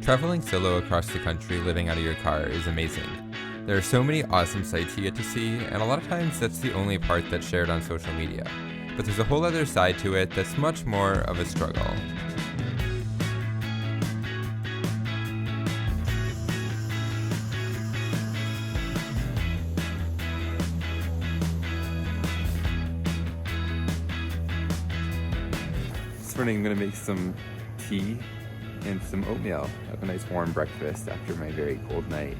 Traveling solo across the country living out of your car is amazing. There are so many awesome sights you get to see, and a lot of times that's the only part that's shared on social media. But there's a whole other side to it that's much more of a struggle. This morning I'm going to make some tea and some oatmeal. Have a nice warm breakfast after my very cold night.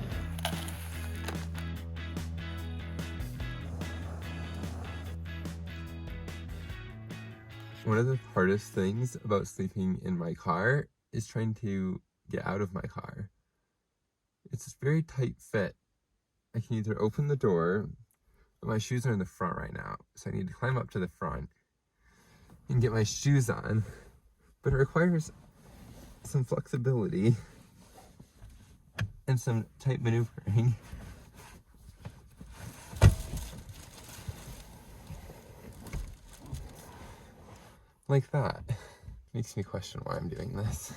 One of the hardest things about sleeping in my car is trying to get out of my car. It's a very tight fit. I can either open the door, but my shoes are in the front right now, so I need to climb up to the front and get my shoes on, but it requires some flexibility and some tight maneuvering. Like that. Makes me question why I'm doing this.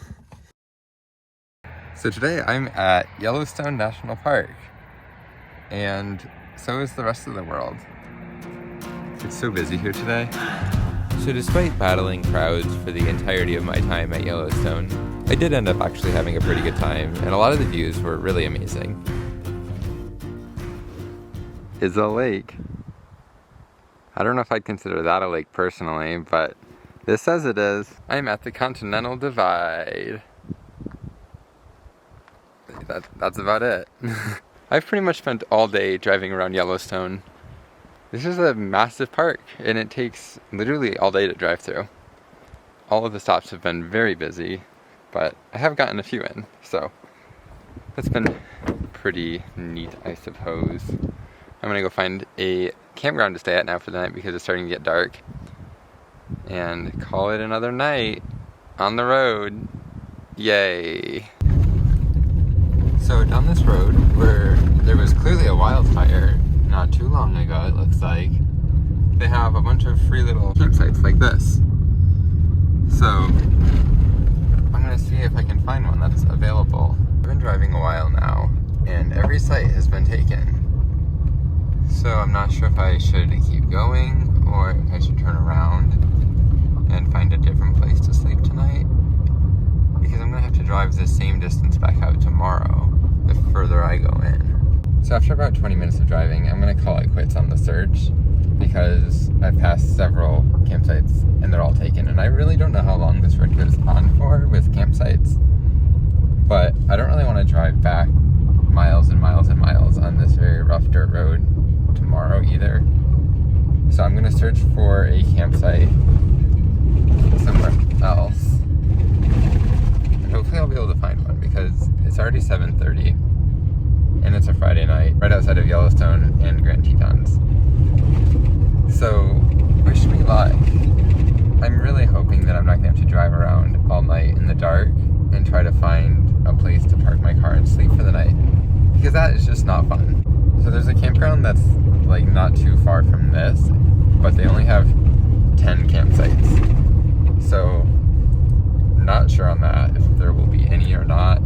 So today I'm at Yellowstone National Park, and so is the rest of the world. It's so busy here today. So despite battling crowds for the entirety of my time at Yellowstone, I did end up actually having a pretty good time, and a lot of the views were really amazing. Is a lake. I don't know if I'd consider that a lake personally, but this says it is. I'm at the Continental Divide. That's about it. I've pretty much spent all day driving around Yellowstone. This is a massive park, and it takes literally all day to drive through. All of the stops have been very busy, but I have gotten a few in, so that's been pretty neat, I suppose. I'm gonna go find a campground to stay at now for the night because it's starting to get dark, and call it another night on the road. Yay. So down this road, where there was clearly a wildfire not too long ago, it looks like, they have a bunch of free little campsites like this. So I'm gonna see if I can find one that's available. I've been driving a while now, and every site has been taken. So I'm not sure if I should keep going or if I should turn around and find a different place to sleep tonight, because I'm gonna have to drive the same distance back out tomorrow the further I go in. So after about 20 minutes of driving, I'm gonna call it quits on the search because I've passed several campsites and they're all taken, and I really don't know how long this road goes on for with campsites, but I don't really want to drive back miles and miles and miles on this very rough dirt road tomorrow either. So I'm gonna search for a campsite somewhere else, and hopefully I'll be able to find one because it's already 7:30 and it's a Friday night right outside of Yellowstone and Grand Tetons. So wish me luck. I'm really hoping that I'm not gonna have to drive around all night in the dark and try to find a place to park my car and sleep for the night, because that is just not fun. So there's a campground that's like not too far from this, but they only have 10 campsites. So not sure on that, if there will be any or not,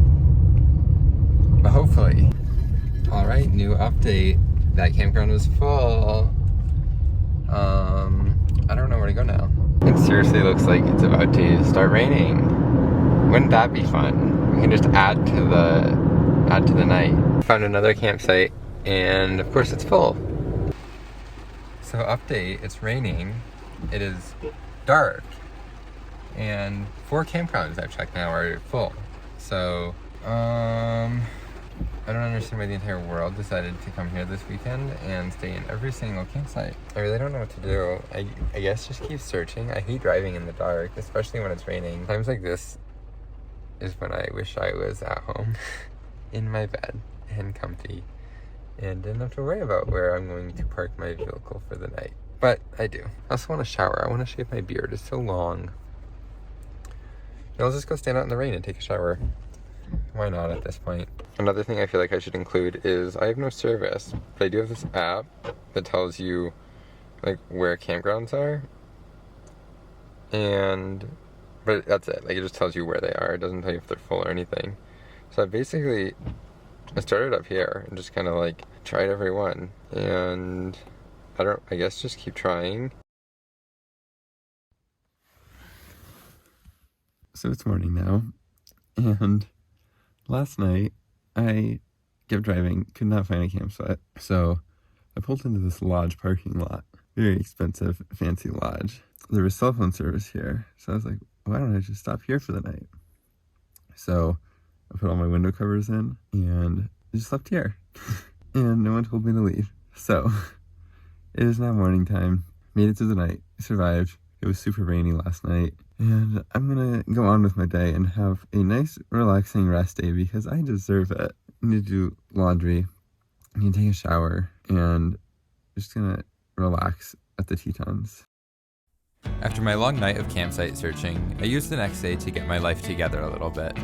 but hopefully. All right, new update. That campground was full. I don't know where to go now. It seriously looks like it's about to start raining. Wouldn't that be fun? We can just add to the night. Found another campsite, and of course it's full. So update, it's raining. It is dark, and 4 campgrounds I've checked now are full. So I don't understand why the entire world decided to come here this weekend and stay in every single campsite. I really don't know what to do. I guess just keep searching. I hate driving in the dark, especially when it's raining. Times like this is when I wish I was at home in my bed and comfy and didn't have to worry about where I'm going to park my vehicle for the night. But I do. I also want to shower. I want to shave my beard. It's so long. And I'll just go stand out in the rain and take a shower. Why not at this point? Another thing I feel like I should include is I have no service, but I do have this app that tells you like where campgrounds are, but that's it. Like, it just tells you where they are. It doesn't tell you if they're full or anything. So I started up here and just kind of like tried every one, and I guess just keep trying. So it's morning now, and last night I kept driving, could not find a campsite, so I pulled into this lodge parking lot. Very expensive, fancy lodge. There was cell phone service here, so I was like, why don't I just stop here for the night? So I put all my window covers in and I just slept here. And no one told me to leave. So it is now morning time. Made it through the night. Survived. It was super rainy last night. And I'm gonna go on with my day and have a nice, relaxing rest day because I deserve it. I need to do laundry. I need to take a shower. And just gonna relax at the Tetons. After my long night of campsite searching, I used the next day to get my life together a little bit.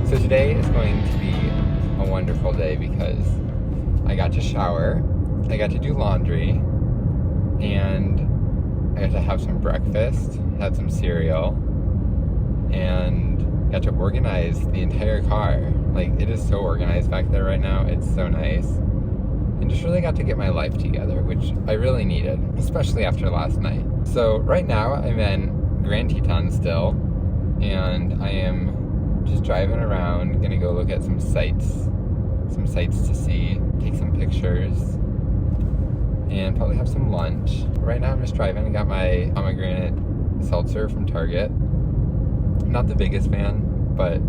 So today is going to be a wonderful day because I got to shower, I got to do laundry, and I got to have some breakfast, had some cereal, and got to organize the entire car. Like, it is so organized back there right now. It's so nice. And just really got to get my life together, which I really needed, especially after last night. So right now I'm in Grand Teton still, and I am just driving around, gonna go look at some sights to see, take some pictures, and probably have some lunch. Right now I'm just driving. I got my pomegranate seltzer from Target. Not the biggest fan, but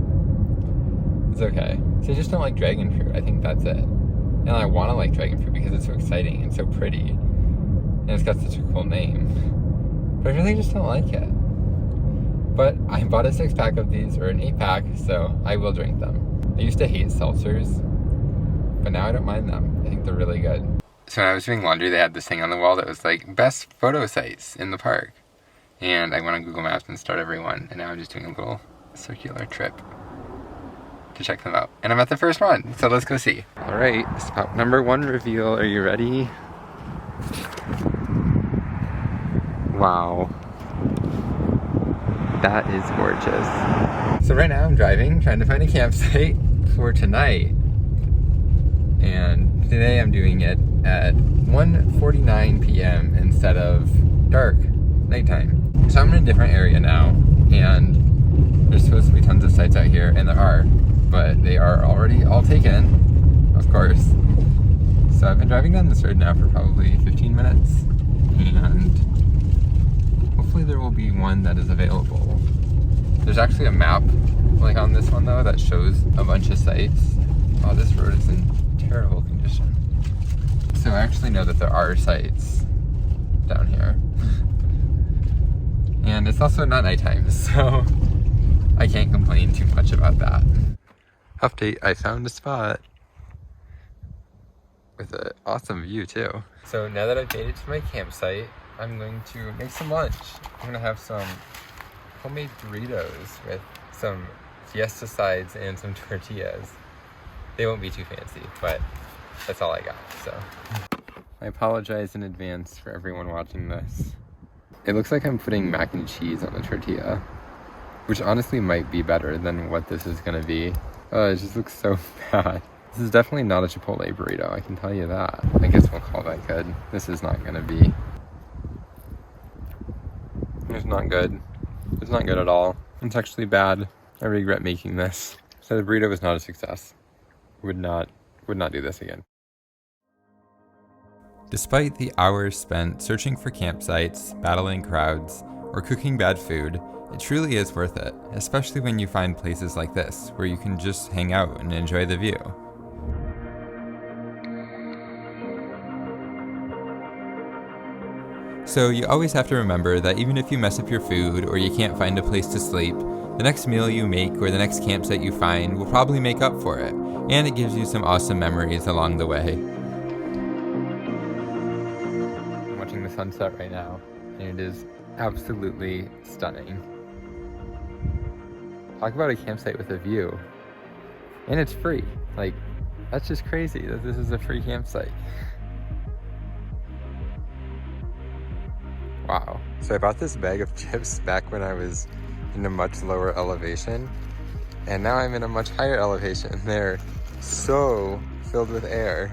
it's okay. So I just don't like dragon fruit. I think that's it. And I want to like dragon fruit because it's so exciting and so pretty. And it's got such a cool name. But I really just don't like it. But I bought a 6-pack of these, or an 8-pack, so I will drink them. I used to hate seltzers, but now I don't mind them. I think they're really good. So when I was doing laundry, they had this thing on the wall that was like, best photo sites in the park. And I went on Google Maps and started every one, and now I'm just doing a little circular trip to check them out. And I'm at the first one, so let's go see. All right, spot number 1 reveal. Are you ready? Wow. That is gorgeous. So right now I'm driving, trying to find a campsite for tonight. And today I'm doing it at 1:49 p.m. instead of dark nighttime. So I'm in a different area now, and there's supposed to be tons of sites out here, and there are, but they are already all taken, of course. So I've been driving down this road now for probably 15 minutes, and hopefully there will be one that is available. There's actually a map, like on this one though, that shows a bunch of sites. Oh, this road is in terrible condition. So I actually know that there are sites down here. And it's also not nighttime, so I can't complain too much about that. Update, I found a spot with an awesome view too. So now that I've made it to my campsite, I'm going to make some lunch. I'm gonna have some homemade burritos with some fiesta sides and some tortillas. They won't be too fancy, but that's all I got, so. I apologize in advance for everyone watching this. It looks like I'm putting mac and cheese on the tortilla, which honestly might be better than what this is gonna be. Oh, it just looks so bad. This is definitely not a Chipotle burrito, I can tell you that. I guess we'll call that good. This is not gonna be. It's not good. It's not good at all. It's actually bad. I regret making this. So the burrito was not a success. Would not do this again. Despite the hours spent searching for campsites, battling crowds, or cooking bad food, it truly is worth it, especially when you find places like this, where you can just hang out and enjoy the view. So you always have to remember that even if you mess up your food or you can't find a place to sleep, the next meal you make or the next campsite you find will probably make up for it, and it gives you some awesome memories along the way. I'm watching the sunset right now, and it is absolutely stunning. Talk about a campsite with a view. And it's free. Like, that's just crazy that this is a free campsite. Wow. So I bought this bag of chips back when I was in a much lower elevation, and now I'm in a much higher elevation. They're so filled with air.